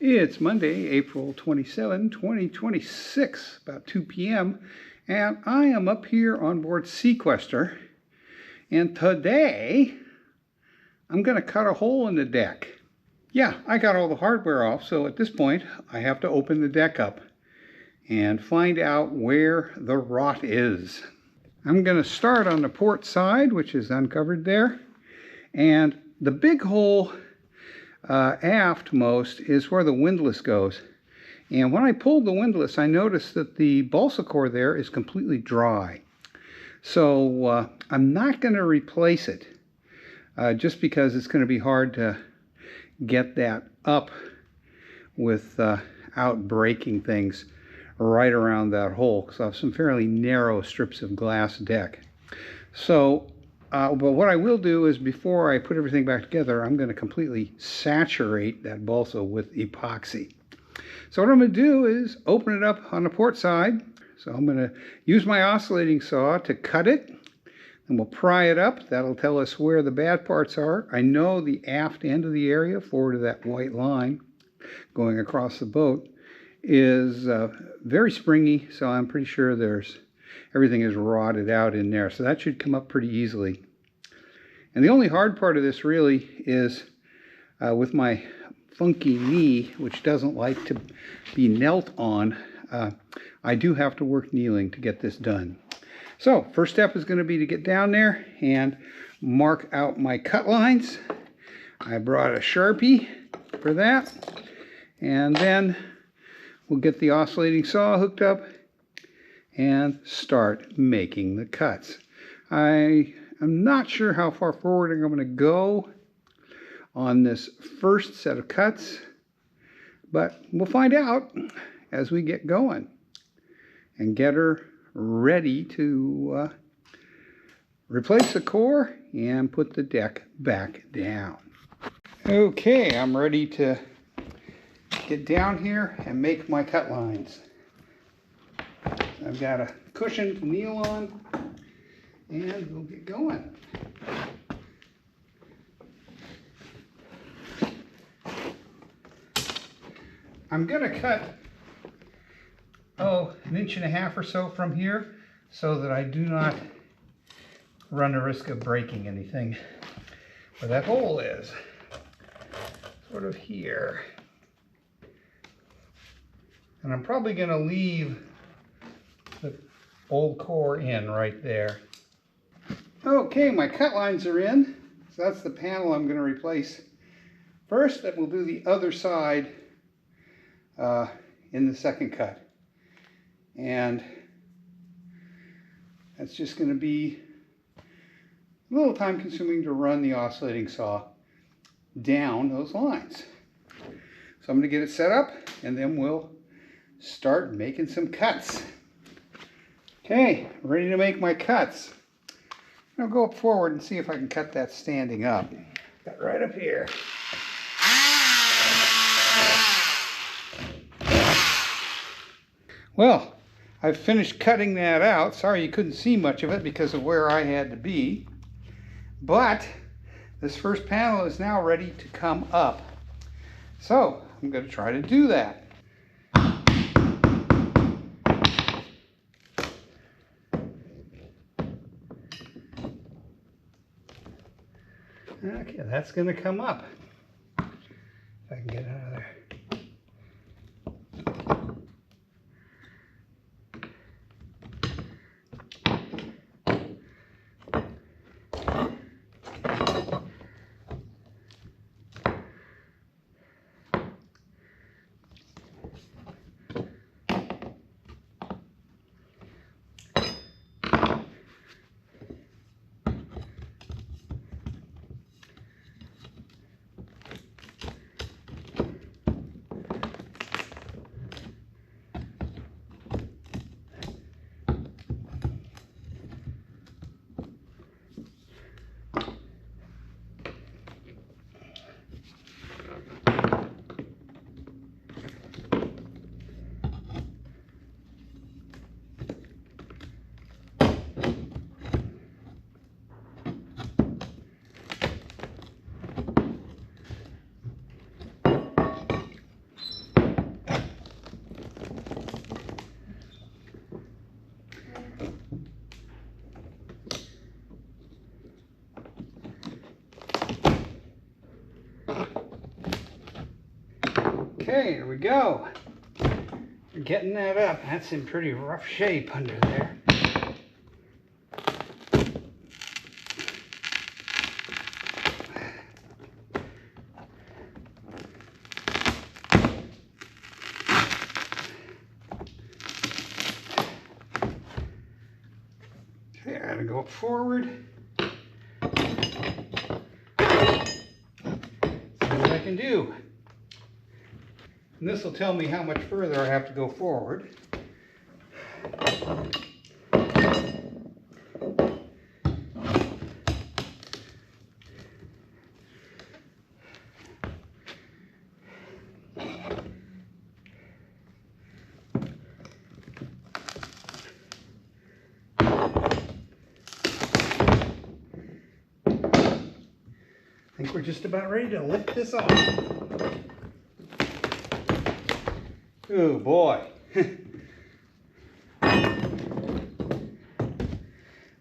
It's Monday, April 27, 2026, about 2 p.m., and I am up here on board Seaquestor, and today I'm going to cut a hole in the deck. Yeah, I got all the hardware off, so at this point I have to open the deck up and find out where the rot is. I'm going to start on the port side, which is uncovered there, and the big hole aft most is where the windlass goes. And when I pulled the windlass, I noticed that the balsa core there is completely dry. So I'm not going to replace it just because it's going to be hard to get that up without breaking things right around that hole, because I have some fairly narrow strips of glass deck. So but what I will do is, before I put everything back together, I'm going to completely saturate that balsa with epoxy. So what I'm going to do is open it up on the port side. So I'm going to use my oscillating saw to cut it, and we'll pry it up. That'll tell us where the bad parts are. I know the aft end of the area, forward of that white line going across the boat, is very springy, so I'm pretty sure everything is rotted out in there, so that should come up pretty easily. And the only hard part of this really is with my funky knee, which doesn't like to be knelt on. I do have to work kneeling to get this done. So first step is going to be to get down there and mark out my cut lines. I brought a Sharpie for that, and then we'll get the oscillating saw hooked up and start making the cuts. I am not sure how far forward I'm going to go on this first set of cuts, but we'll find out as we get going and get her ready to replace the core and put the deck back down. Okay, I'm ready to get down here and make my cut lines. I've got a cushion to kneel on, and we'll get going. I'm going to cut, an inch and a half or so from here, so that I do not run the risk of breaking anything where that hole is. Sort of here. And I'm probably going to leave the old core in right there. Okay, my cut lines are in. So that's the panel I'm going to replace first. Then we'll do the other side in the second cut. And that's just going to be a little time consuming to run the oscillating saw down those lines. So I'm going to get it set up, and then we'll start making some cuts. Okay, ready to make my cuts. I'll go up forward and see if I can cut that standing up. Got right up here. Well, I've finished cutting that out. Sorry you couldn't see much of it because of where I had to be. But this first panel is now ready to come up. So I'm going to try to do that. Okay, that's going to come up. If I can get out of there. Okay, here we go. We're getting that up. That's in pretty rough shape under there. Okay, I gotta go forward. See what I can do. And this will tell me how much further I have to go forward. I think we're just about ready to lift this off. Oh boy.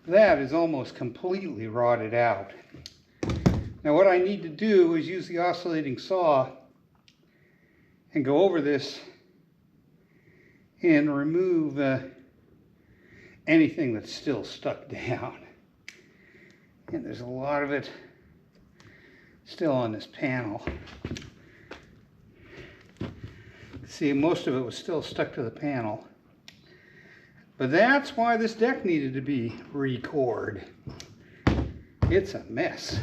That is almost completely rotted out. Now what I need to do is use the oscillating saw and go over this and remove anything that's still stuck down. And there's a lot of it still on this panel. See, most of it was still stuck to the panel. But that's why this deck needed to be re-cored. It's a mess.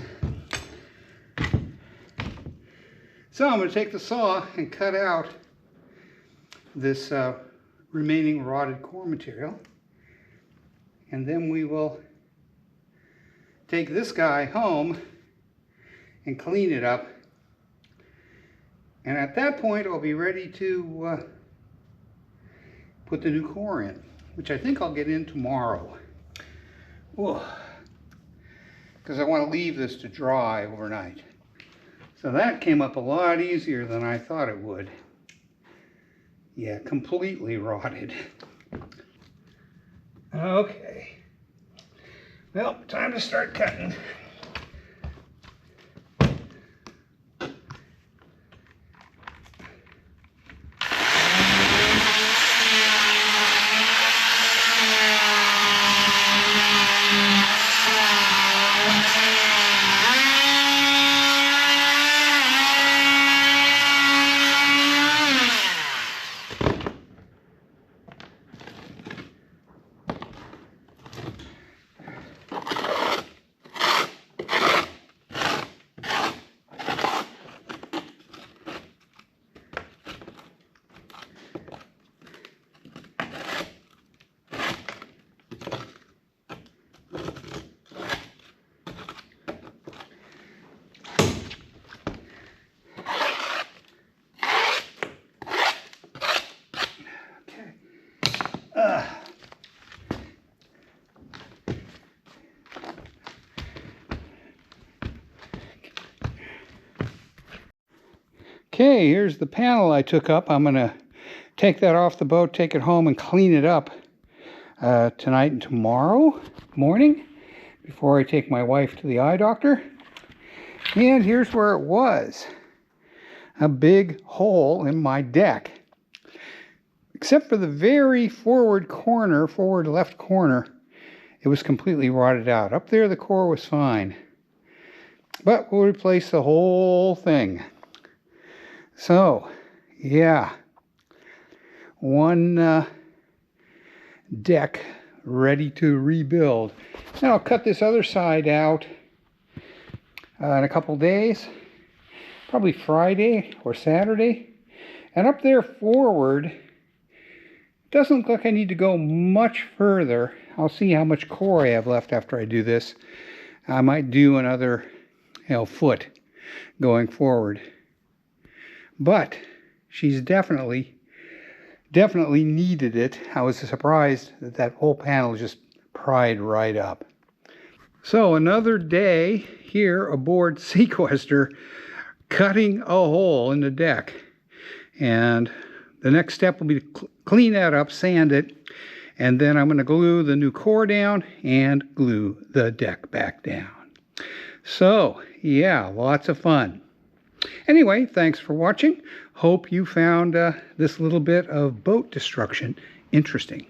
So I'm going to take the saw and cut out this remaining rotted core material. And then we will take this guy home and clean it up. And at that point, I'll be ready to put the new core in, which I think I'll get in tomorrow. Because I want to leave this to dry overnight. So that came up a lot easier than I thought it would. Yeah, completely rotted. Okay. Well, time to start cutting. Okay, here's the panel I took up. I'm going to take that off the boat, take it home, and clean it up tonight and tomorrow morning before I take my wife to the eye doctor. And here's where it was. A big hole in my deck. Except for the very forward corner, forward left corner, it was completely rotted out. Up there, the core was fine. But we'll replace the whole thing. So, yeah, one deck ready to rebuild. And I'll cut this other side out in a couple days, probably Friday or Saturday. And up there forward, doesn't look like I need to go much further. I'll see how much core I have left after I do this. I might do another, foot going forward. But she's definitely needed it. I was surprised that that whole panel just pried right up. So another day here aboard Seaquestor, cutting a hole in the deck. And the next step will be to clean that up, sand it, and then I'm going to glue the new core down and glue the deck back down. So, yeah, lots of fun. Anyway, thanks for watching. Hope you found this little bit of boat destruction interesting.